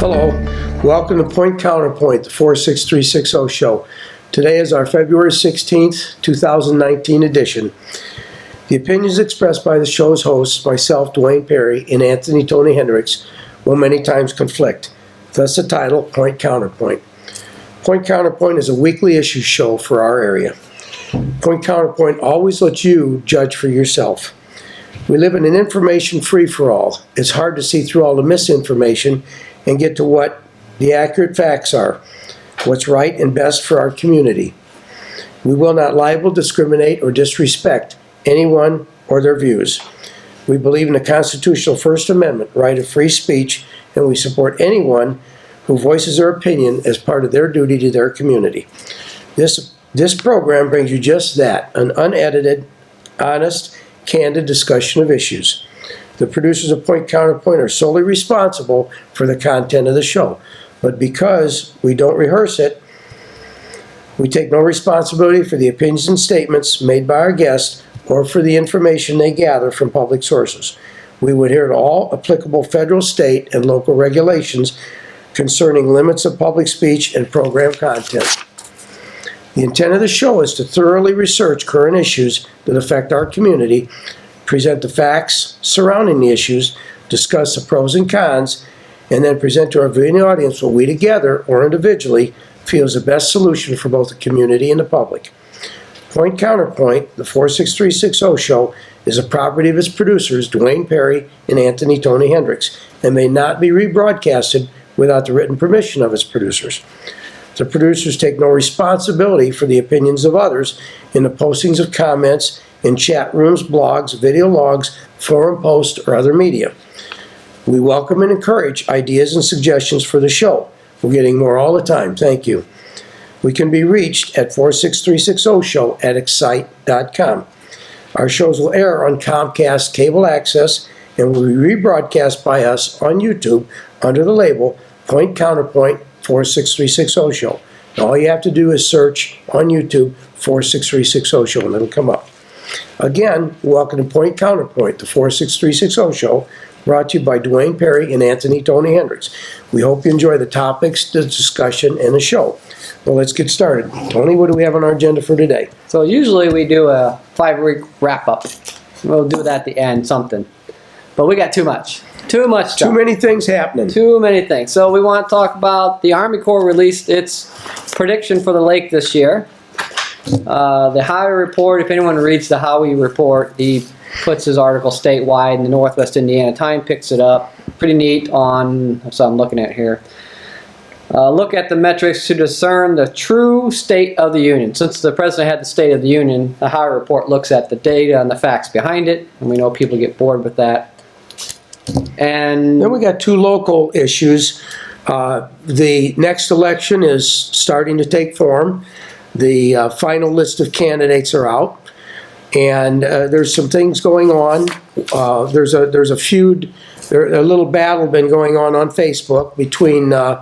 Hello, welcome to PointCounterpoint, the 46360 show. Today is our February 16th, 2019 edition. The opinions expressed by the show's hosts, myself, Dwayne Perry, and Anthony Tony Hendricks, will many times conflict. Thus the title, PointCounterpoint. PointCounterpoint is a weekly issue show for our area. PointCounterpoint always lets you judge for yourself. We live in an information free-for-all. It's hard to see through all the misinformation and get to what the accurate facts are, what's right and best for our community. We will not libel, discriminate, or disrespect anyone or their views. We believe in the constitutional First Amendment right of free speech, and we support anyone who voices their opinion as part of their duty to their community. This program brings you just that, an unedited, honest, candid discussion of issues. The producers of PointCounterpoint are solely responsible for the content of the show, but because we don't rehearse it, we take no responsibility for the opinions and statements made by our guests or for the information they gather from public sources. We would adhere to all applicable federal, state, and local regulations concerning limits of public speech and program content. The intent of the show is to thoroughly research current issues that affect our community, present the facts surrounding the issues, discuss the pros and cons, and then present to our viewing audience what we together or individually feel is the best solution for both the community and the public. PointCounterpoint, the 46360 show, is a property of its producers, Dwayne Perry and Anthony Tony Hendricks, and may not be rebroadcasted without the written permission of its producers. The producers take no responsibility for the opinions of others in the postings of comments in chat rooms, blogs, video logs, forum posts, or other media. We welcome and encourage ideas and suggestions for the show. We're getting more all the time. Thank you. We can be reached at 46360show@excite.com. Our shows will air on Comcast Cable Access and will be rebroadcast by us on YouTube under the label PointCounterpoint 46360 show. And all you have to do is search on YouTube 46360 show and it'll come up. Again, welcome to PointCounterpoint, the 46360 show, brought to you by Dwayne Perry and Anthony Tony Hendricks. We hope you enjoy the topics, the discussion, and the show. Well, let's get started. Tony, what do we have on our agenda for today? So usually we do a 5-week wrap-up. We'll do that at the end, something. But we got too much. Too much stuff. Too many things happening. Too many things. So we want to talk about the Army Corps released its prediction for the lake this year. The Howie Report, if anyone reads the Howie Report, he puts his article statewide, and the Northwest Indiana Times picks it up. Pretty neat on, that's what I'm looking at here. Look at the metrics to discern the true state of the Union. Since the President had the State of the Union, the Howie Report looks at the data and the facts behind it, and we know people get bored with that. And then we got two local issues. The next election is starting to take form. The final list of candidates are out, and there's some things going on. There's a feud, a little battle been going on Facebook between the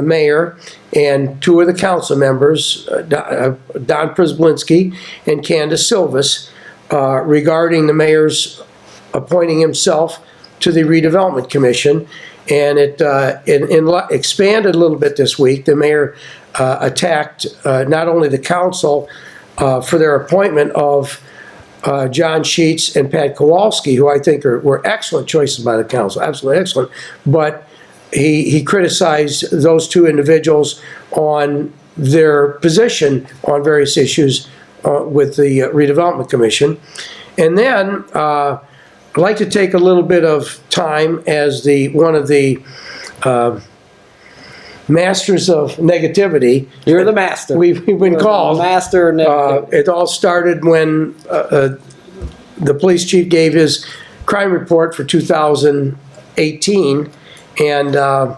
mayor and two of the council members, Don Przyblinski and Candace Silvas, regarding the mayor's appointing himself to the Redevelopment Commission, and it expanded a little bit this week. The mayor attacked not only the council for their appointment of John Sheets and Pat Kowalski, who I think were excellent choices by the council, absolutely excellent, but he criticized those two individuals on their position on various issues with the Redevelopment Commission. And then I'd like to take a little bit of time as one of the masters of negativity. You're the master. We've been called. The master of negativity. It all started when the police chief gave his crime report for 2018, and I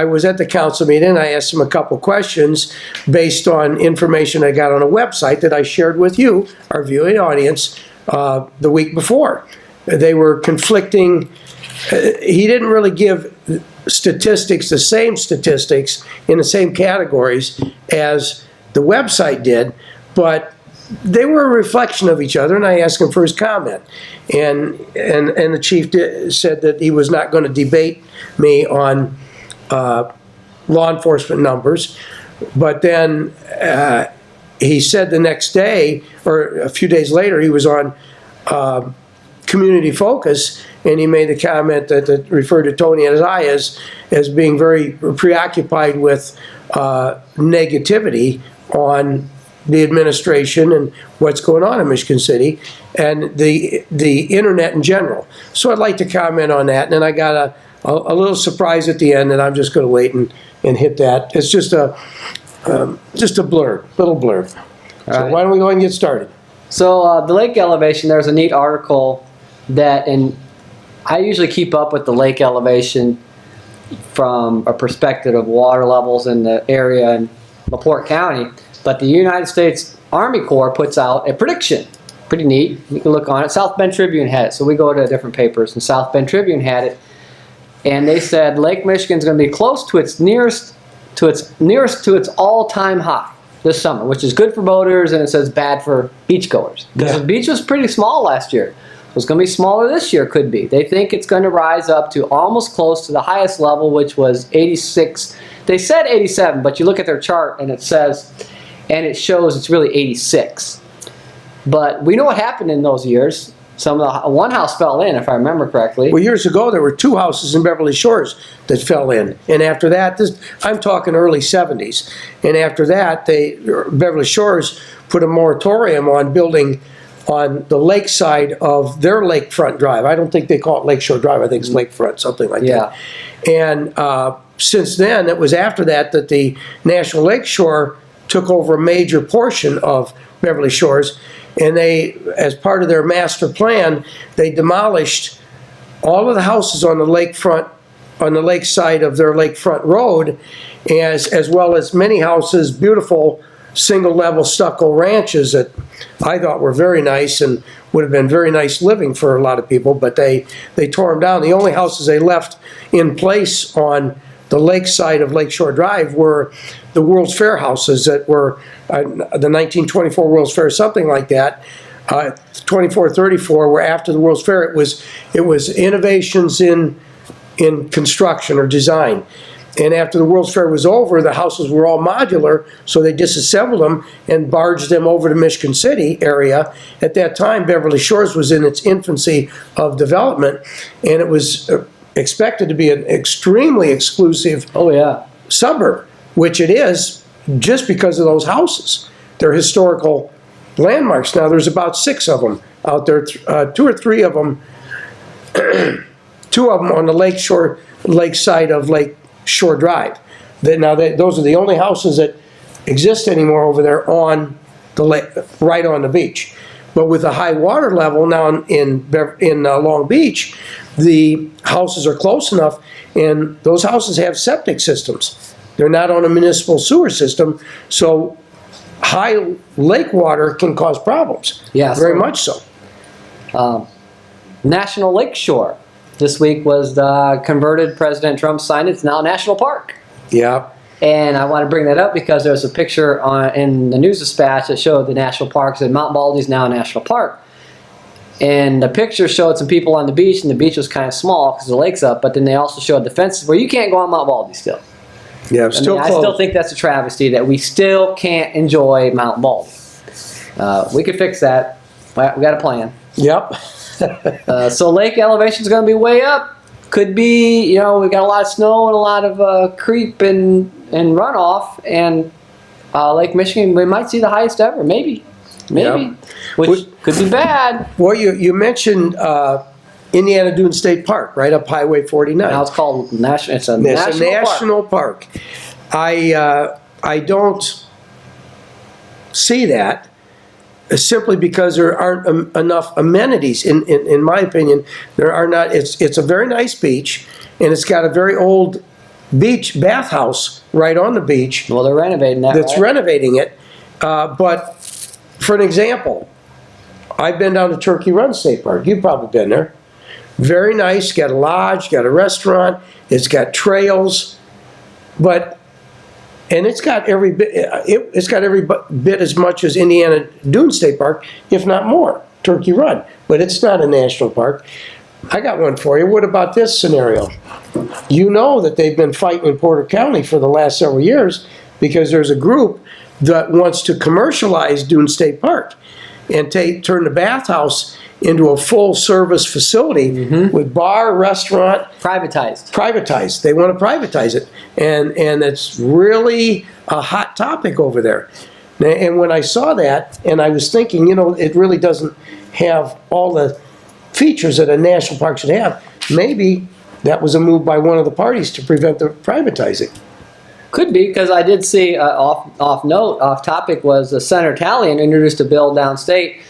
was at the council meeting. I asked him a couple questions based on information I got on a website that I shared with you, our viewing audience, the week before. They were conflicting. He didn't really give statistics, the same statistics in the same categories as the website did, but they were a reflection of each other, and I asked him for his comment. And the chief said that he was not going to debate me on law enforcement numbers. But then he said the next day, or a few days later, he was on Community Focus, and he made the comment that referred to Tony and I as being very preoccupied with negativity on the administration and what's going on in Michigan City and the internet in general. So I'd like to comment on that, and then I got a little surprise at the end, and I'm just going to wait and hit that. It's just a blurb, little blurb. So right. Why don't we go ahead and get started? So the lake elevation, there's a neat article that, and I usually keep up with the lake elevation from a perspective of water levels in the area in LaPorte County, but the United States Army Corps puts out a prediction. Pretty neat. You can look on it. South Bend Tribune had it, so we go to different papers, and South Bend Tribune had it, and they said Lake Michigan's going to be close to its nearest to its all-time high this summer, which is good for boaters, and it says bad for beachgoers. Because the beach was pretty small last year. It's going to be smaller this year, could be. They think it's going to rise up to almost close to the highest level, which was 86. They said 87, but you look at their chart and it says, and it shows it's really 86. But we know what happened in those years. One house fell in, if I remember correctly. Well, years ago, there were 2 houses in Beverly Shores that fell in. And after that, I'm talking early 70s. And after that, Beverly Shores put a moratorium on building on the lakeside of their lakefront drive. I don't think they call it Lakeshore Drive. I think it's lakefront, something like that. And since then, it was after that the National Lakeshore took over a major portion of Beverly Shores. And they, as part of their master plan, they demolished all of the houses on the lakefront, on the lakeside of their lakefront road, as well as many houses, beautiful single-level stucco ranches that I thought were very nice and would have been very nice living for a lot of people, but they tore them down. The only houses they left in place on the lakeside of Lakeshore Drive were the World's Fair houses that were the 1924 World's Fair, something like that. 24, 34 were after the World's Fair. It was innovations in construction or design. And after the World's Fair was over, the houses were all modular, so they disassembled them and barged them over to Michigan City area. At that time, Beverly Shores was in its infancy of development, and it was expected to be an extremely exclusive suburb, which it is just because of those houses. They're historical landmarks. Now, there's about 6 of them out there, 2 or 3 of them, 2 of them on the lakeside of Lakeshore Drive. Those are the only houses that exist anymore over there on the lake, right on the beach. But with the high water level now in Long Beach, the houses are close enough, and those houses have septic systems. They're not on a municipal sewer system, so high lake water can cause problems. Yes, very much so. National Lakeshore this week was the converted President Trump signed. It's now a national park. Yeah. And I want to bring that up because there's a picture in the News Dispatch that showed the national parks, and Mount Baldy is now a national park. And the picture showed some people on the beach, and the beach was kind of small because the lake's up, but then they also showed the fences where you can't go on Mount Baldy still. Yeah, still closed. I still think that's a travesty that we still can't enjoy Mount Baldy. We could fix that. We got a plan. Yep. So lake elevation is going to be way up. Could be, we got a lot of snow and a lot of creep and runoff, and Lake Michigan, we might see the highest ever, maybe, Yep. which could be bad. Well, you mentioned Indiana Dunes State Park, right up Highway 49. Now it's called national. It's a national park. I don't see that simply because there aren't enough amenities. In my opinion, there are not. It's a very nice beach, and it's got a very old beach bathhouse right on the beach. Well, they're renovating that. That's renovating it. But for an example, I've been down to Turkey Run State Park. You've probably been there. Very nice. Got a lodge. Got a restaurant. It's got trails. But And it's got every bit, it's got every bit as much as Indiana Dune State Park, if not more, Turkey Run. But it's not a national park. I got one for you. What about this scenario? You know that they've been fighting in Porter County for the last several years because there's a group that wants to commercialize Dune State Park and turn the bathhouse into a full-service facility with bar, restaurant. Privatized. They want to privatize it. And it's really a hot topic over there. And when I saw that, and I was thinking, you know, it really doesn't have all the features that a national park should have. Maybe that was a move by one of the parties to prevent the privatizing. Could be, because I did see, off topic, was Senator Tallien introduced a bill downstate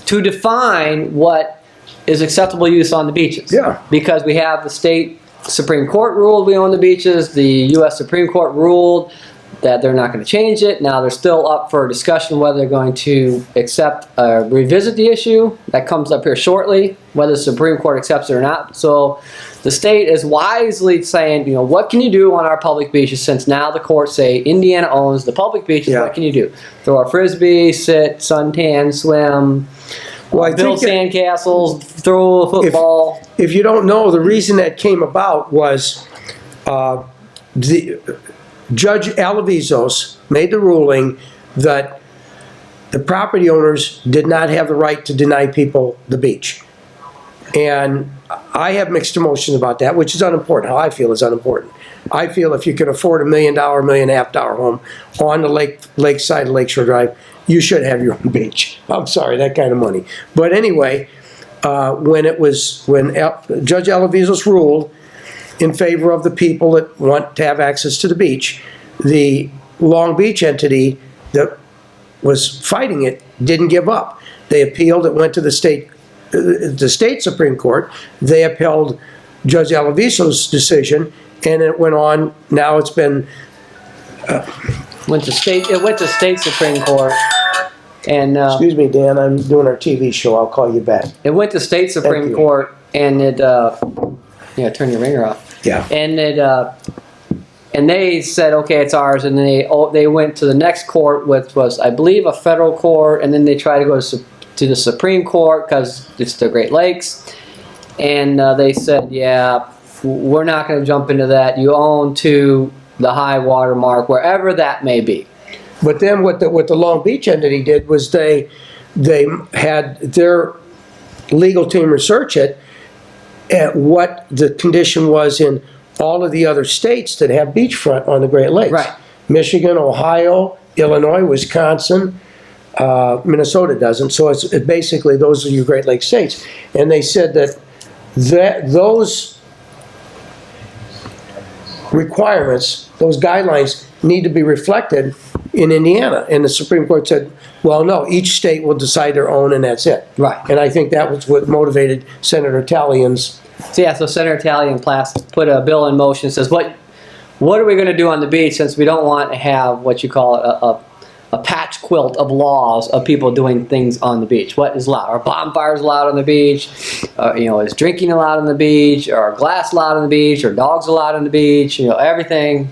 to define what is acceptable use on the beaches. Yeah. Because we have the state Supreme Court ruled we own the beaches, the U.S. Supreme Court ruled that they're not going to change it. Now they're still up for discussion whether they're going to revisit the issue. That comes up here shortly, whether the Supreme Court accepts it or not. So the state is wisely saying, you know, what can you do on our public beaches since now the courts say Indiana owns the public beaches? Yeah. What can you do? Throw a frisbee, sit, suntan, swim, build sandcastles, throw a football. If you don't know, the reason that came about was Judge Alavizos made the ruling that the property owners did not have the right to deny people the beach. And I have mixed emotions about that, which is unimportant. How I feel is unimportant. I feel if you can afford $1 million, $1.5 million home on the lakeside of Lakeshore Drive, you should have your own beach. I'm sorry, that kind of money. But anyway, when Judge Alavizos ruled in favor of the people that want to have access to the beach, the Long Beach entity that was fighting it didn't give up. They appealed. It went to the state Supreme Court. They upheld Judge Alavizos' decision, and it went on. Now it's been It went to state Supreme Court, and excuse me, Dan. I'm doing our TV show. I'll call you back. it went to state Supreme Court, and it turn your ringer off. Yeah. And they said, okay, it's ours, and they went to the next court, which was, I believe, a federal court, and then they tried to go to the Supreme Court because it's the Great Lakes, and they said, yeah, we're not going to jump into that. You own to the high water mark, wherever that may be. But then what the Long Beach entity did was they had their legal team research it at what the condition was in all of the other states that have beachfront on the Great Lakes. Right. Michigan, Ohio, Illinois, Wisconsin, Minnesota doesn't. So it's basically those are your Great Lakes states. And they said that those requirements, those guidelines need to be reflected in Indiana. And the Supreme Court said, well, no, each state will decide their own and that's it. Right. And I think that was what motivated Senator Tallien's. So Senator Tallien put a bill in motion that says, what are we going to do on the beach since we don't want to have what you call a patch quilt of laws of people doing things on the beach? What is allowed? Are bonfires allowed on the beach? Is drinking allowed on the beach? Are glass allowed on the beach? Are dogs allowed on the beach? Everything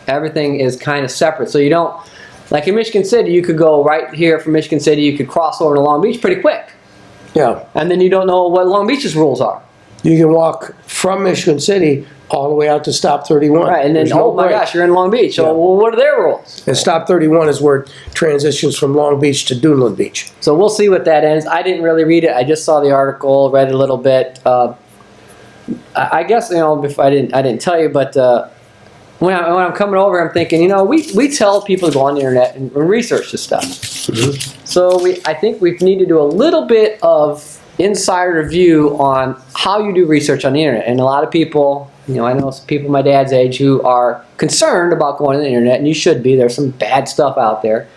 is kind of separate. So you don't, like in Michigan City, you could go right here from Michigan City, you could cross over to Long Beach pretty quick. Yeah. And then you don't know what Long Beach's rules are. You can walk from Michigan City all the way out to Stop 31. Right, and then, gosh, you're in Long Beach. So, well, what are their rules? And Stop 31 is where it transitions from Long Beach to Duneland Beach. So we'll see what that ends. I didn't really read it. I just saw the article, read it a little bit. I guess, if I didn't tell you, but when I'm coming over, I'm thinking, we tell people to go on the internet and research this stuff. Mm-hmm. So I think we need to do a little bit of insider view on how you do research on the internet. And a lot of people, I know some people my dad's age who are concerned about going on the internet, and you should be. There's some bad stuff out there.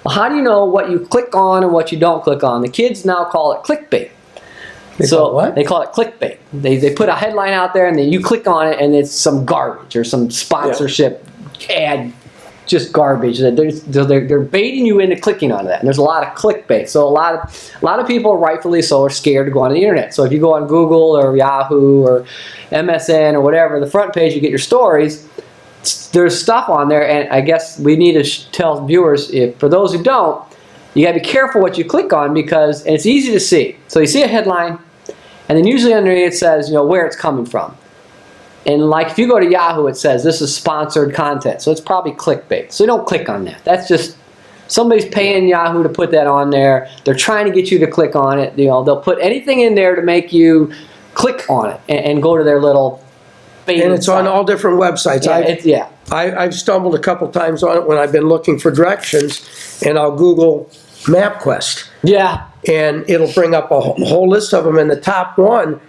Well, how do you know what you click on and what you don't click on? The kids now call it clickbait. They call it clickbait. They put a headline out there, and then you click on it, and it's some garbage or some sponsorship ad, just garbage. They're baiting you into clicking on that, and there's a lot of clickbait. So a lot of people, rightfully so, are scared to go on the internet. So if you go on Google or Yahoo or MSN or whatever, the front page you get your stories. there's stuff on there, and I guess we need to tell viewers, for those who don't, you got to be careful what you click on because it's easy to see. So you see a headline, and then usually underneath it says, where it's coming from. And like if you go to Yahoo, it says this is sponsored content, so it's probably clickbait. So don't click on that. That's just somebody's paying Yahoo to put that on there. They're trying to get you to click on it. They'll put anything in there to make you click on it and go to their little. And it's on all different websites. I've stumbled a couple times on it when I've been looking for directions, and I'll Google MapQuest. Yeah. And it'll bring up a whole list of them, and the top one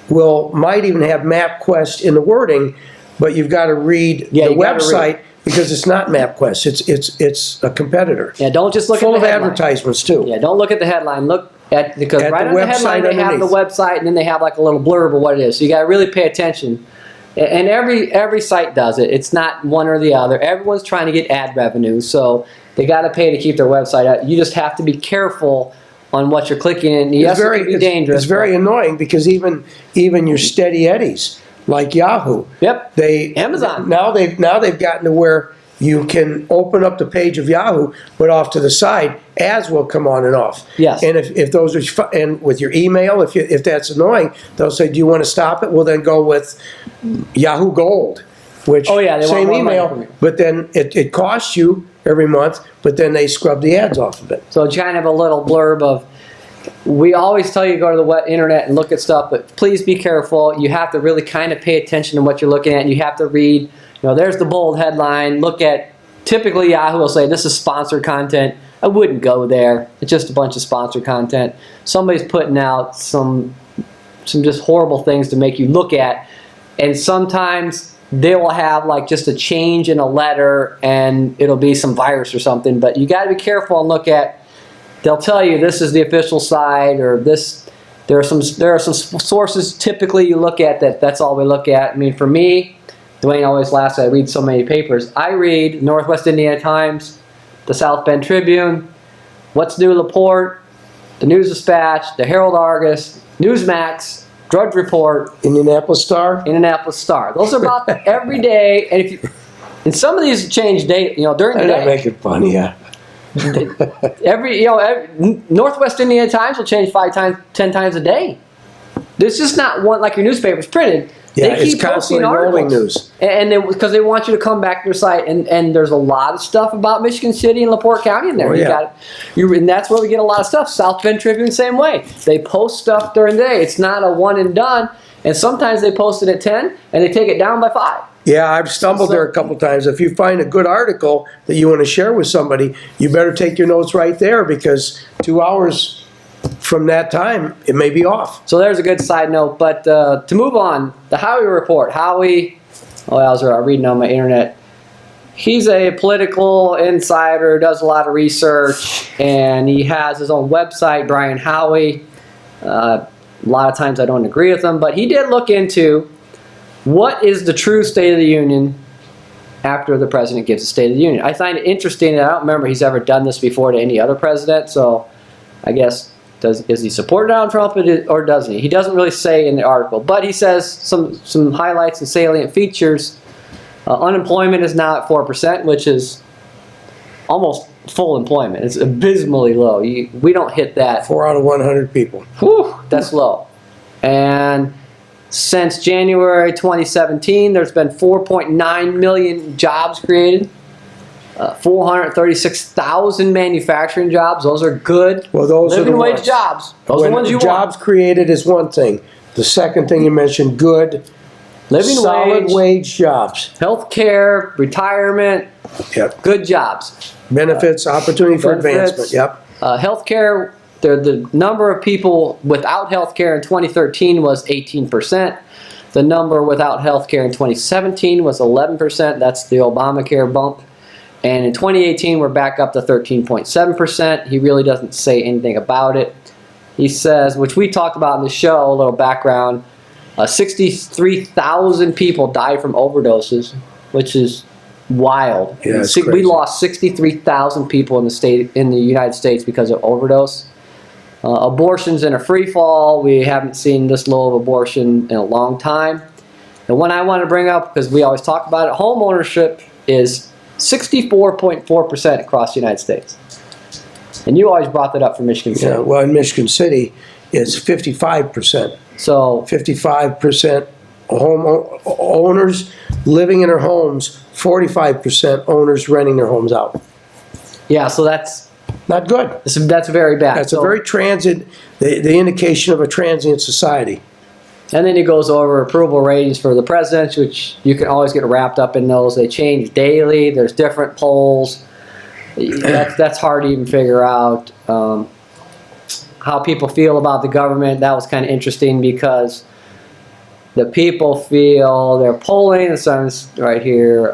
might even have MapQuest in the wording, but you've got to read the website because it's not MapQuest. It's a competitor. Yeah, don't just look full at the of advertisements too. Yeah, don't look at the headline. Look at because right on the headline they have the website, and then they have like a little blurb of what it is. So you got to really pay attention. And every site does it. It's not one or the other. Everyone's trying to get ad revenue, so they got to pay to keep their website up. You just have to be careful on what you're clicking in. Yes, it can be dangerous. It's very annoying because even your steady eddies like Yahoo. Yep. Amazon. Now they've gotten to where you can open up the page of Yahoo, but off to the side, ads will come on and off. Yes. And if those are, and with your email, if that's annoying, they'll say, "Do you want to stop it?" Well, then go with Yahoo Gold, which they same want more email, money from you. but then it costs you every month, but then they scrub the ads off of it. So kind of a little blurb of, we always tell you to go to the internet and look at stuff, but please be careful. You have to really kind of pay attention to what you're looking at. You have to read, there's the bold headline. Look at, typically Yahoo will say this is sponsored content. I wouldn't go there. It's just a bunch of sponsored content. Somebody's putting out some just horrible things to make you look at, and sometimes they will have like just a change in a letter and it'll be some virus or something, but you got to be careful and look at, they'll tell you this is the official site or this, there are some sources typically you look at that's all we look at. I mean, for me, Dwayne always laughs, I read so many papers. I read Northwest Indiana Times, the South Bend Tribune, What's New Laporte, the News Dispatch, the Herald Argus, Newsmax, Drudge Report, Indianapolis Star. Those are about every day, and some of these change during the day. Make it funny, yeah. every Northwest Indiana Times will change 5 times, 10 times a day. There's just not one like your newspaper's printed. Yeah, they keep it's constantly rolling news. And because they want you to come back to their site, and there's a lot of stuff about Michigan City and LaPorte County in there. And that's where we get a lot of stuff. South Bend Tribune, same way. They post stuff during the day. It's not a one and done. And sometimes they post it at 10, and they take it down by 5. Yeah, I've stumbled there a couple times. If you find a good article that you want to share with somebody, you better take your notes right there because 2 hours from that time, it may be off. So there's a good side note. But to move on, the Howie Report. I was reading on my internet. He's a political insider, does a lot of research, and he has his own website, Brian Howie. A lot of times I don't agree with him, but he did look into what is the true State of the Union after the president gives a State of the Union. I find it interesting that I don't remember he's ever done this before to any other president, so I guess is he support Donald Trump or doesn't he? He doesn't really say in the article, but he says some highlights and salient features. Unemployment is now at 4%, which is almost full employment. It's abysmally low. We don't hit that. 4 out of 100 people. Whew, that's low. And since January 2017, there's been 4.9 million jobs created. 436,000 manufacturing jobs. Those are good. Well, those living are the wage ones. jobs. Those are the ones you jobs want. created is one thing. The second thing you mentioned, good, living solid wage jobs. Healthcare, retirement. Yep. Good jobs. Benefits, opportunity for advancement. Yep. Healthcare. The number of people without healthcare in 2013 was 18%. The number without healthcare in 2017 was 11%. That's the Obamacare bump. And in 2018, we're back up to 13.7%. He really doesn't say anything about it. He says, which we talked about in the show, a little background, 63,000 people died from overdoses, which is wild. Yeah, it's we crazy. lost 63,000 people in the United States because of overdose. Abortion's in a free fall. We haven't seen this low of abortion in a long time. The one I want to bring up, because we always talk about it, home ownership is 64.4% across the United States. And you always brought that up for Michigan City. Yeah, well, in Michigan City, it's 55%. So 55% owners living in their homes, 45% owners renting their homes out. yeah, so that's Not good. that's very bad. That's So- a very transient, the indication of a transient society. And then he goes over approval ratings for the presidents, which you can always get wrapped up in those. They change daily. There's different polls. That's hard to even figure out. How people feel about the government, that was kind of interesting because the people feel they're polling, the sun's right here,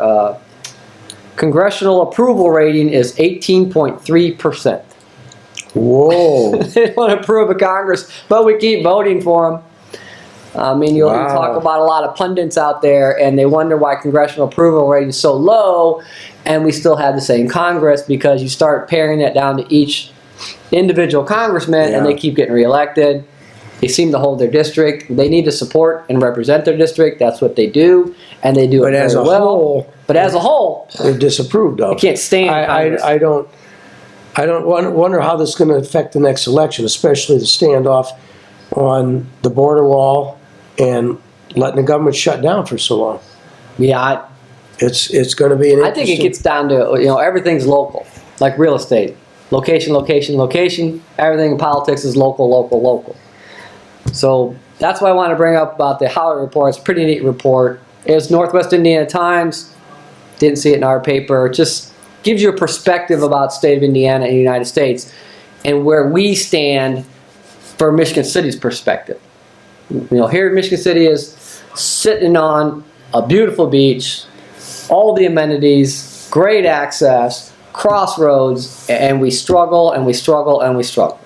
congressional approval rating is 18.3%. Whoa. They want to approve of Congress, but we keep voting for them. I mean, you'll Wow. talk about a lot of pundits out there, and they wonder why congressional approval rating is so low, and we still have the same Congress, because you start paring that down to each individual congressman, and Yeah. they keep getting reelected. They seem to hold their district. They need to support and represent their district. That's what they do, and they do But it as very a well. whole, But as a whole, they're disapproved of. you can't stand Congress. I don't wonder how this is going to affect the next election, especially the standoff on the border wall and letting the government shut down for so long. Yeah, It's going to be an I think it interesting- gets down to, everything's local, like real estate. Location, location, location. Everything in politics is local, local, local. So that's why I want to bring up about the Howard report. It's a pretty neat report. It was Northwest Indiana Times. Didn't see it in our paper. It just gives you a perspective about the state of Indiana and the United States and where we stand for Michigan City's perspective. Here in Michigan City is sitting on a beautiful beach, all the amenities, great access, crossroads, and we struggle and we struggle and we struggle.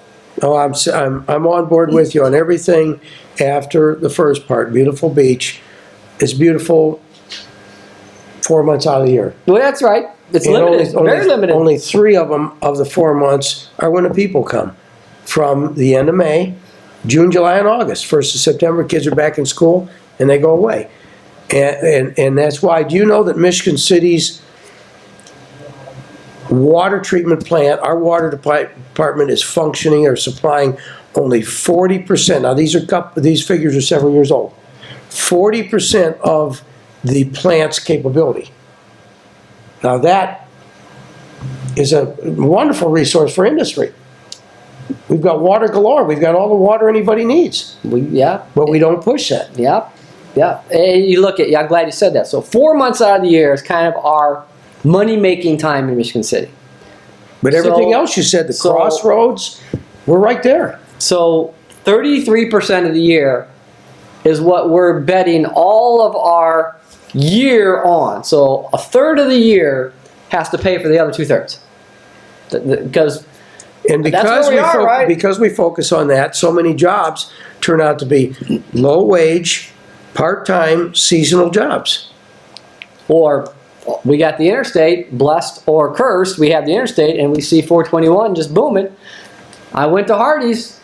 Oh, I'm on board with you on everything after the first part. Beautiful beach. It's beautiful 4 months out of the year. Well, that's right. It's And limited, very limited. Only 3 of them of the 4 months are when the people come. From the end of May, June, July, and August. 1st of September, kids are back in school and they go away. And that's why, do you know that Michigan City's water treatment plant, our water department is functioning or supplying only 40%. Now these figures are several years old. 40% of the plant's capability. Now that is a wonderful resource for industry. We've got water galore. We've got all the water anybody needs, Yeah, but we don't push that. yeah, yeah. And you look at, I'm glad you said that. So 4 months out of the year is kind of our money-making time in Michigan City. But everything So- else you said, the so- crossroads, we're right there. So 33% of the year is what we're betting all of our year on. So a third of the year has to pay for the other 2/3. Because And That's because where we are, right? because we focus on that, so many jobs turn out to be low wage, part-time, seasonal jobs. or we got the interstate, blessed or cursed, we have the interstate and we see 421 just booming. I went to Hardee's.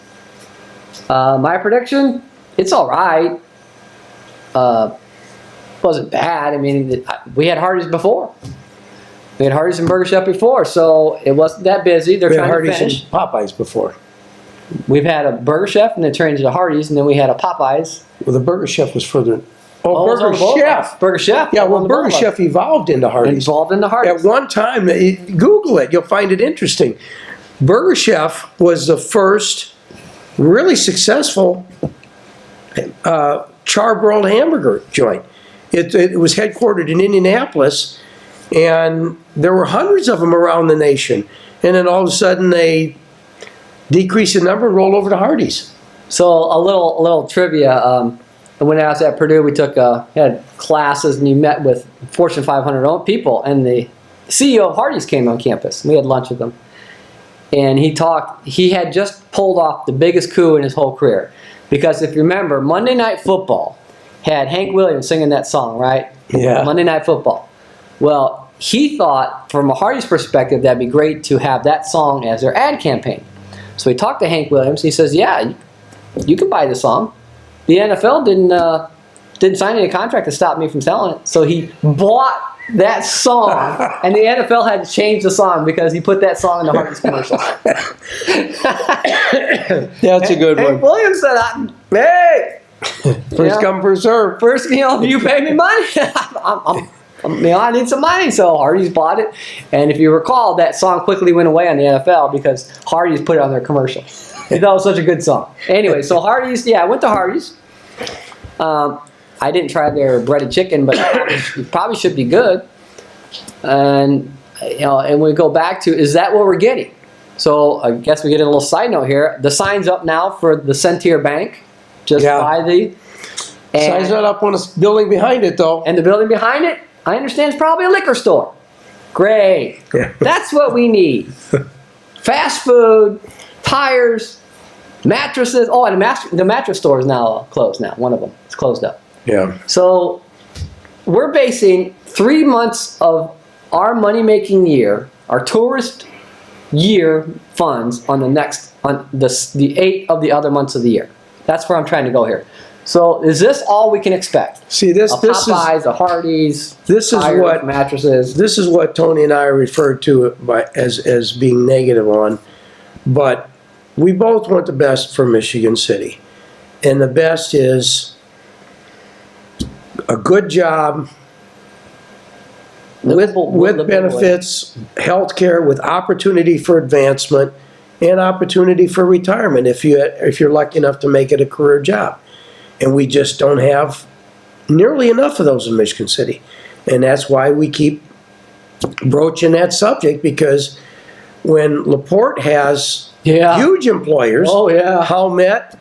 My prediction, it's all right. Wasn't bad. I mean, we had Hardee's before. We had Hardee's and Burger Chef before, so it wasn't that busy. They're We had trying to Hardee's and finish. Popeyes before. We've had a Burger Chef and then turned into Hardee's, and then we had a Popeyes. Well, the Burger Chef was further. Oh, it was on Burger the boulevard. Chef. Burger Chef. Yeah, on well, the Burger boulevard. Chef evolved into Hardee's. Involved in the At Hardee's. one time, Google it, you'll find it interesting. Burger Chef was the first really successful charbroiled hamburger joint. It was headquartered in Indianapolis, and there were hundreds of them around the nation. And then all of a sudden, they decreased the number and rolled over to Hardee's. So a little trivia. When I was at Purdue, we had classes, and you met with Fortune 500 people, and the CEO of Hardee's came on campus. We had lunch with him, and he had just pulled off the biggest coup in his whole career, because if you remember, Monday Night Football had Hank Williams singing that song, right? Yeah. Monday Night Football. Well, he thought, from a Hardee's perspective, that'd be great to have that song as their ad campaign. So he talked to Hank Williams. He says, "Yeah, you can buy the song." The NFL didn't sign any contract to stop me from selling it. So he bought that song, and the NFL had to change the song because he put that song in the Hardee's commercial. That's a good Hank one. Williams said, "Hey, First come, first serve. first, you pay me money. I need some money." So Hardee's bought it, and if you recall, that song quickly went away on the NFL because Hardee's put it on their commercial. He thought it was such a good song. Anyway, so Hardee's, I went to Hardee's. I didn't try their breaded chicken, but it probably should be good. And and we go back to, is that what we're getting? So I guess we get a little side note here. The sign's up now for the Centier Bank, just by the. Sign's not up on the building behind it, though. And the building behind it, I understand, is probably a liquor store. Great. That's what we need. Fast food, tires, mattresses. Oh, and the mattress store is now closed now. One of them. It's closed up. Yeah. So we're basing 3 months of our money-making year, our tourist year funds, on the 8 of the other months of the year. That's where I'm trying to go here. So is this all we can expect? See, this Popeyes, a Hardee's, this is tires, what mattresses. This is what Tony and I referred to as being negative on, but we both want the best for Michigan City, and the best is a good job with benefits, health care, with opportunity for advancement, and opportunity for retirement if you're lucky enough to make it a career job. And we just don't have nearly enough of those in Michigan City. And that's why we keep broaching that subject, because when LaPorte has huge employers, Howmet,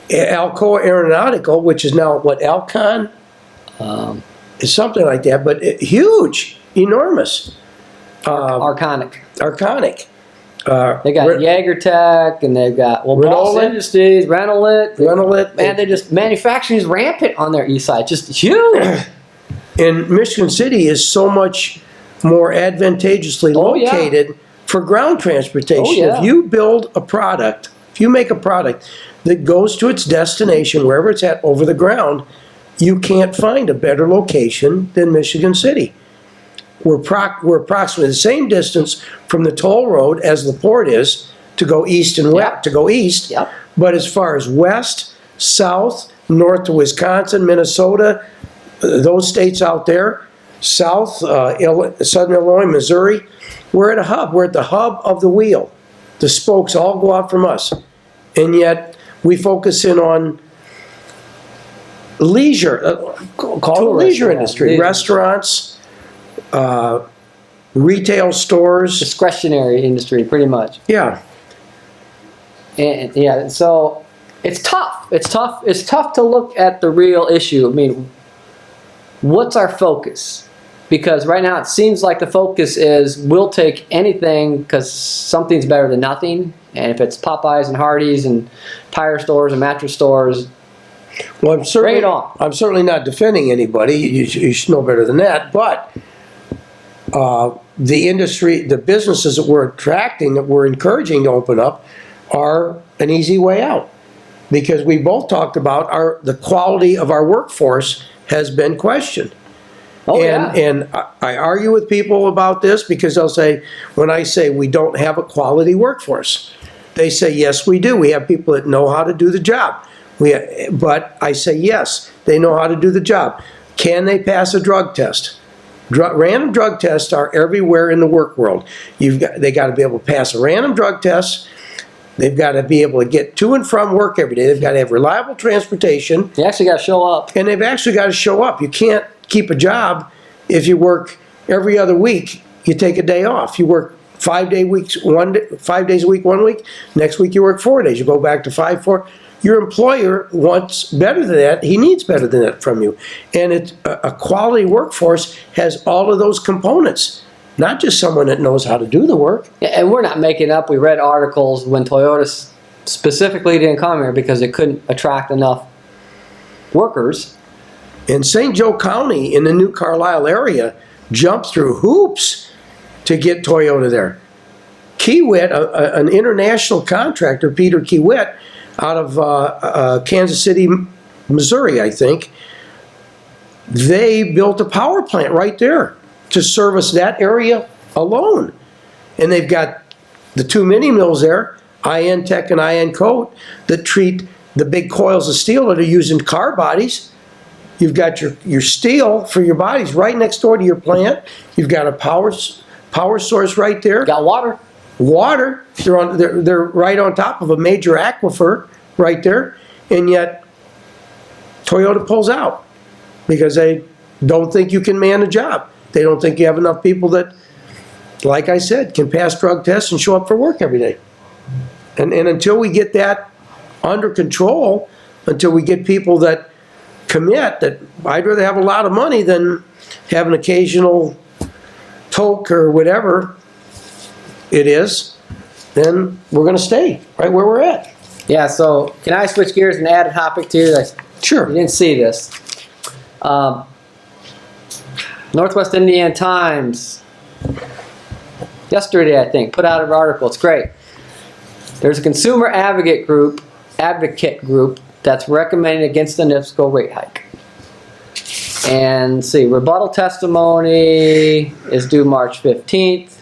Alcoa Aeronautical, which is now what, Alcon? Is something like that, but huge, enormous. Arconic. They got YagerTech, and they've got Boss Industries, Renault. Man, they just, manufacturing is rampant on their east side, just huge. And Michigan City is so much more advantageously located for ground transportation. If you build a product, if you make a product that goes to its destination, wherever it's at over the ground, you can't find a better location than Michigan City. We're approximately the same distance from the toll road as LaPorte is to go east and west, to go east. But as far as west, south, north to Wisconsin, Minnesota, those states out there, south, southern Illinois, Missouri, we're at a hub. We're at the hub of the wheel. The spokes all go out from us. And yet we focus in on leisure, call it the leisure industry, restaurants, retail stores. Discretionary industry, pretty much. Yeah. And so it's tough. It's tough to look at the real issue. I mean, what's our focus? Because right now it seems like the focus is we'll take anything because something's better than nothing. And if it's Popeyes and Hardee's and tire stores and mattress stores, well, bring it on. I'm certainly not defending anybody. You should know better than that. But the industry, the businesses that we're attracting, that we're encouraging to open up, are an easy way out. Because we both talked about the quality of our workforce has been questioned. And I argue with people about this because they'll say, when I say we don't have a quality workforce, they say, yes, we do. We have people that know how to do the job. But I say, yes, they know how to do the job. Can they pass a drug test? Random drug tests are everywhere in the work world. They got to be able to pass a random drug test. They've got to be able to get to and from work every day. They've got to have reliable transportation. They actually got to show up. And they've actually got to show up. You can't keep a job if you work every other week. You take a day off. You work 5 days a week 1 week. Next week you work 4 days. You go back to 5, 4. Your employer wants better than that. He needs better than that from you. And a quality workforce has all of those components, not just someone that knows how to do the work. Yeah, and we're not making up. We read articles when Toyota specifically didn't come here because it couldn't attract enough workers. In St. Joe County, in the new Carlisle area, jumped through hoops to get Toyota there. Kiewit, an international contractor, Peter Kiewit, out of Kansas City, Missouri, I think, they built a power plant right there to service that area alone. And they've got the 2 mini mills there, IN Tech and IN Coat, that treat the big coils of steel that are used in car bodies. You've got your steel for your bodies right next door to your plant. You've got a power source right there. Got water. Water. They're right on top of a major aquifer right there, and yet Toyota pulls out because they don't think you can man a job. They don't think you have enough people that, like I said, can pass drug tests and show up for work every day. And until we get that under control, until we get people that commit, that I'd rather have a lot of money than have an occasional toke or whatever it is, then we're going to stay right where we're at. Yeah, so can I switch gears and add a topic to you? Sure. You didn't see this. Northwest Indiana Times, yesterday I think, put out an article. It's great. There's a consumer advocate group that's recommending against the NIPSCO rate hike. And see, rebuttal testimony is due March 15th.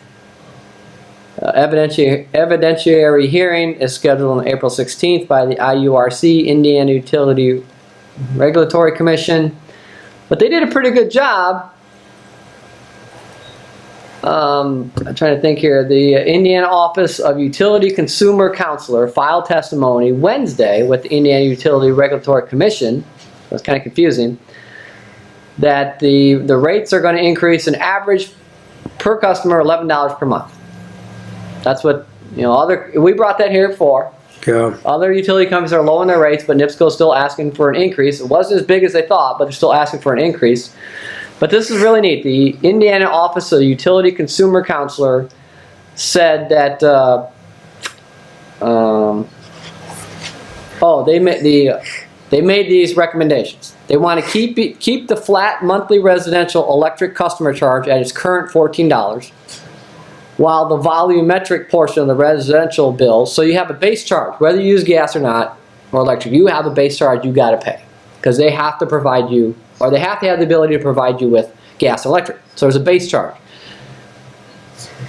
Evidentiary hearing is scheduled on April 16th by the IURC, Indiana Utility Regulatory Commission. But they did a pretty good job. I'm trying to think here. The Indiana Office of Utility Consumer Counselor filed testimony Wednesday with the Indiana Utility Regulatory Commission. That's kind of confusing. That the rates are going to increase an average per customer $11 per month. That's what, you know, we brought that here before. Yeah. Other utility companies are lowering their rates, but NIPSCO is still asking for an increase. It wasn't as big as they thought, but they're still asking for an increase. But this is really neat. The Indiana Office of Utility Consumer Counselor said that they made these recommendations. They want to keep the flat monthly residential electric customer charge at its current $14, while the volumetric portion of the residential bill, so you have a base charge, whether you use gas or not, or electric, you have a base charge you got to pay, because they have to provide you, or they have to have the ability to provide you with gas and electric. So there's a base charge.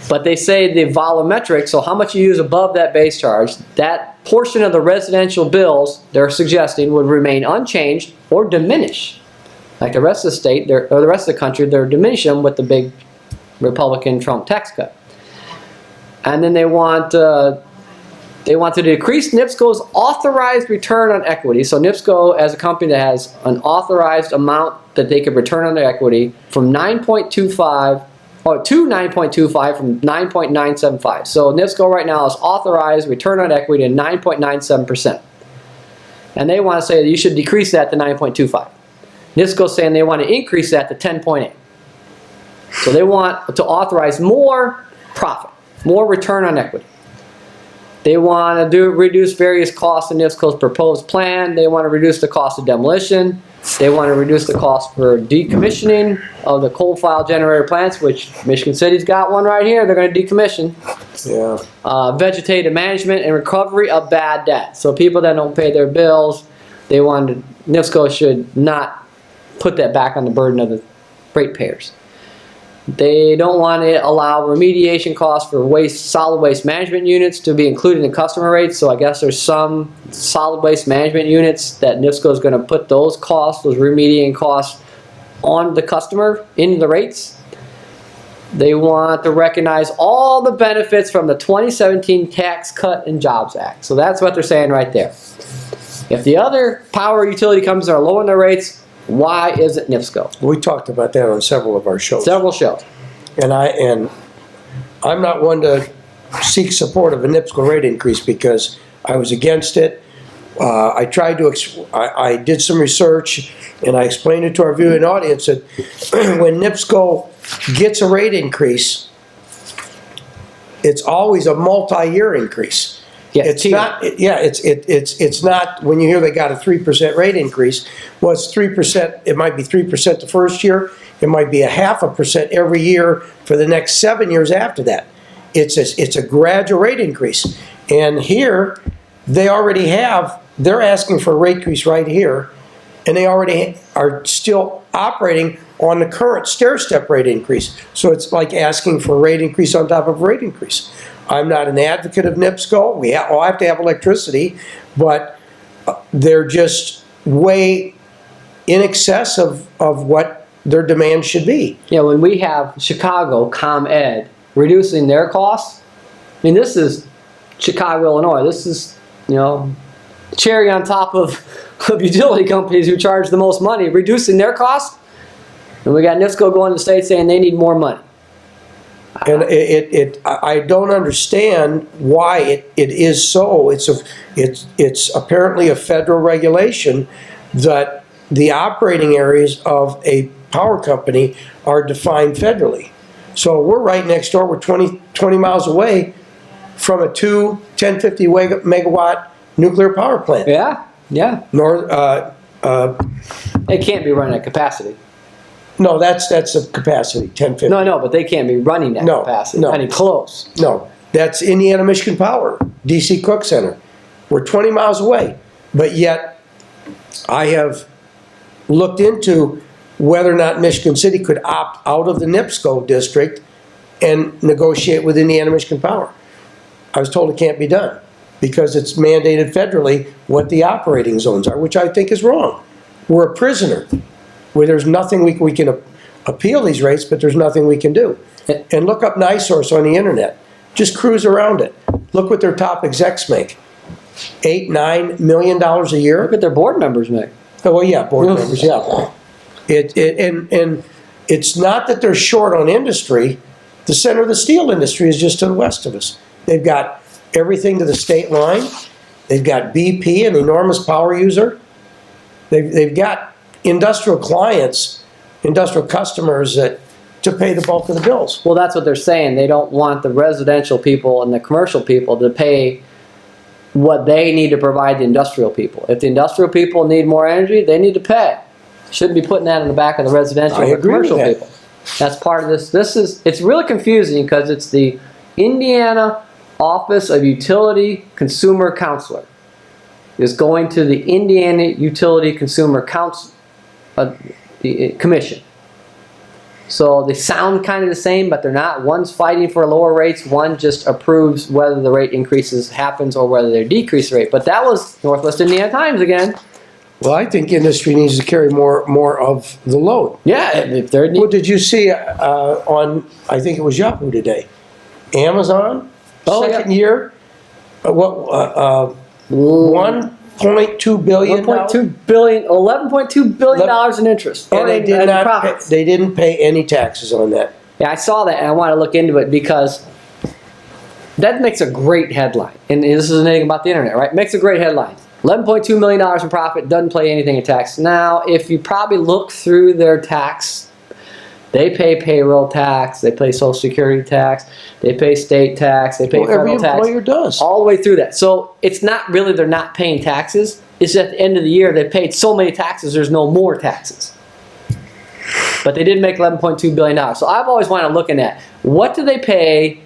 But they say the volumetric, so how much you use above that base charge, that portion of the residential bills they're suggesting would remain unchanged or diminish. Like the rest of the state, or the rest of the country, they're diminishing them with the big Republican Trump tax cut. And then they want to decrease NIPSCO's authorized return on equity. So NIPSCO, as a company that has an authorized amount that they could return on their equity, from 9.25 or to 9.25 from 9.975. So NIPSCO right now is authorized return on equity at 9.97%. And they want to say that you should decrease that to 9.25. NIPSCO's saying they want to increase that to 10.8. So they want to authorize more profit, more return on equity. They want to reduce various costs in NIPSCO's proposed plan. They want to reduce the cost of demolition. They want to reduce the cost for decommissioning of the coal-fired generator plants, which Michigan City's got one right here. They're going to decommission. Yeah. Vegetative management and recovery of bad debt. So people that don't pay their bills, they wanted, NIPSCO should not put that back on the burden of the ratepayers. They don't want to allow remediation costs for solid waste management units to be included in customer rates. So I guess there's some solid waste management units that NIPSCO is going to put those costs, those remediating costs, on the customer in the rates. They want to recognize all the benefits from the 2017 Tax Cut and Jobs Act. So that's what they're saying right there. If the other power utility companies are lowering their rates, why isn't NIPSCO? We talked about that on several of our shows. Several shows. And I'm not one to seek support of a NIPSCO rate increase because I was against it. I tried to, I did some research and I explained it to our viewing audience that when NIPSCO gets a rate increase, it's always a multi-year increase. Yeah, it's not. Yeah, it's not when you hear they got a 3% rate increase. Well, it's 3%. It might be 3% the first year. It might be 0.5% every year for the next 7 years after that. It's a gradual rate increase. And here, they already have. They're asking for a rate increase right here, and they already are still operating on the current stair-step rate increase. So it's like asking for a rate increase on top of a rate increase. I'm not an advocate of NIPSCO. We all have to have electricity, but they're just way in excess of what their demand should be. Yeah, when we have Chicago ComEd reducing their costs, I mean, this is Chicago, Illinois. This is, you know, cherry on top of utility companies who charge the most money, reducing their costs. And we got NIPSCO going to the state saying they need more money. And I don't understand why it is so. It's apparently a federal regulation that the operating areas of a power company are defined federally. So we're right next door. We're 20 miles away from a 1050 megawatt nuclear power plant. Yeah, yeah. It can't be running at capacity. No, that's a capacity, 1050. No, but they can't be running that capacity. No. Any close. No, that's Indiana Michigan Power, DC Cook Center. We're 20 miles away, but yet I have looked into whether or not Michigan City could opt out of the NIPSCO district and negotiate with Indiana Michigan Power. I was told it can't be done because it's mandated federally what the operating zones are, which I think is wrong. We're a prisoner where there's nothing we can appeal these rates, but there's nothing we can do. And look up NiSource on the internet. Just cruise around it. Look what their top execs make. $8-9 million a year. Look at their board members make. Oh, well, yeah, board members, yeah. And it's not that they're short on industry. The center of the steel industry is just to the west of us. They've got everything to the state line. They've got BP, an enormous power user. They've got industrial clients, industrial customers to pay the bulk of the bills. Well, that's what they're saying. They don't want the residential people and the commercial people to pay what they need to provide the industrial people. If the industrial people need more energy, they need to pay. Shouldn't be putting that in the back of the residential or commercial people. That's part of this. It's really confusing because it's the Indiana Office of Utility Consumer Counselor is going to the Indiana Utility Consumer Commission. So they sound kind of the same, but they're not. One's fighting for lower rates. One just approves whether the rate increases happens or whether they decrease the rate. But that was Northwest Indiana Times again. Well, I think industry needs to carry more of the load. Yeah, if they're What did you see on, I think it was Yahoo today? Amazon, second year, $1.2 billion. $11.2 billion in interest. And they didn't pay any taxes on that. Yeah, I saw that and I want to look into it because that makes a great headline. And this is anything about the internet, right? Makes a great headline. $11.2 million in profit, doesn't pay anything in tax. Now, if you probably look through their tax, they pay payroll tax, they pay Social Security tax, they pay state tax, they pay federal tax. Every employer does. All the way through that. So it's not really they're not paying taxes. It's at the end of the year they paid so many taxes, there's no more taxes. But they did make $11.2 billion. So I've always wanted to look at what do they pay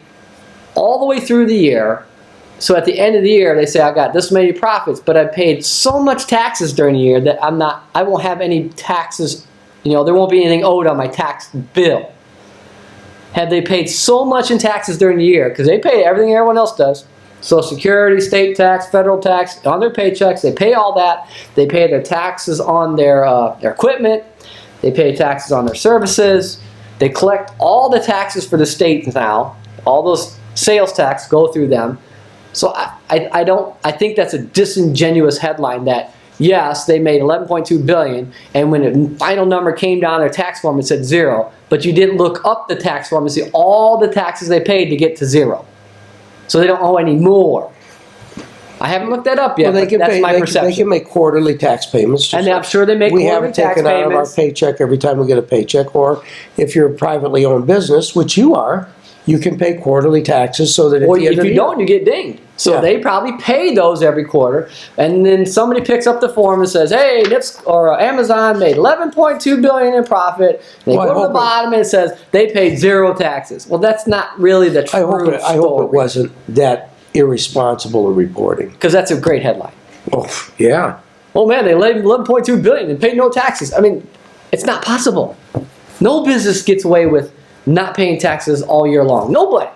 all the way through the year. So at the end of the year, they say, I got this many profits, but I paid so much taxes during the year that I won't have any taxes, there won't be anything owed on my tax bill. Have they paid so much in taxes during the year? Because they pay everything everyone else does. Social Security, state tax, federal tax, on their paychecks, they pay all that. They pay their taxes on their equipment. They pay taxes on their services. They collect all the taxes for the state now. All those sales tax go through them. So I think that's a disingenuous headline that, yes, they made $11.2 billion, and when the final number came down their tax form, it said 0. But you didn't look up the tax form and see all the taxes they paid to get to 0. So they don't owe any more. I haven't looked that up yet, but that's my perception. They can make quarterly tax payments. And I'm sure they make quarterly tax payments. We have it taken out of our paycheck every time we get a paycheck. Or if you're a privately owned business, which you are, you can pay quarterly taxes so that at the end of the year. If you don't, you get dinged. So they probably pay those every quarter, and then somebody picks up the form and says, "Hey, Amazon made $11.2 billion in profit." And they go to the bottom and it says they paid 0 taxes. Well, that's not really the true story. I hope it wasn't that irresponsible a reporting. Because that's a great headline. Oh, yeah. oh man, they let 11.2 billion and paid no taxes. I mean, it's not possible. No business gets away with not paying taxes all year long. Nobody.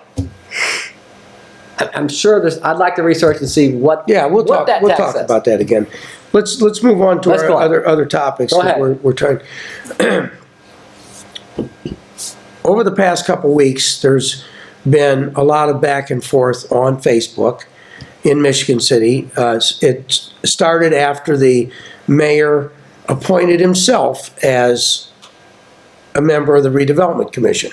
I'm sure there's. I'd like to research and see what. Yeah, we'll what talk. that We'll tax talk says. about that again. Let's move on to Let's our go on. other topics. Go 'Cause ahead. We're trying. Over the past couple weeks, there's been a lot of back and forth on Facebook in Michigan City. It started after the mayor appointed himself as a member of the redevelopment commission.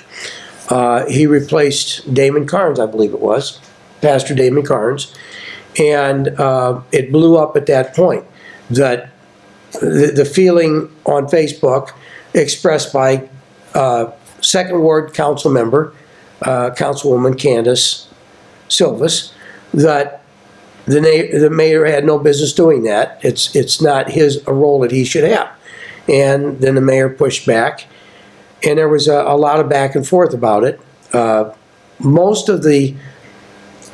He replaced Damon Carnes, I believe it was, Pastor Damon Carnes, and it blew up at that point. That the feeling on Facebook expressed by Second Ward Council member, Councilwoman Candace Silvas, that the mayor had no business doing that. It's not a role that he should have. And then the mayor pushed back, and there was a lot of back and forth about it. Most of the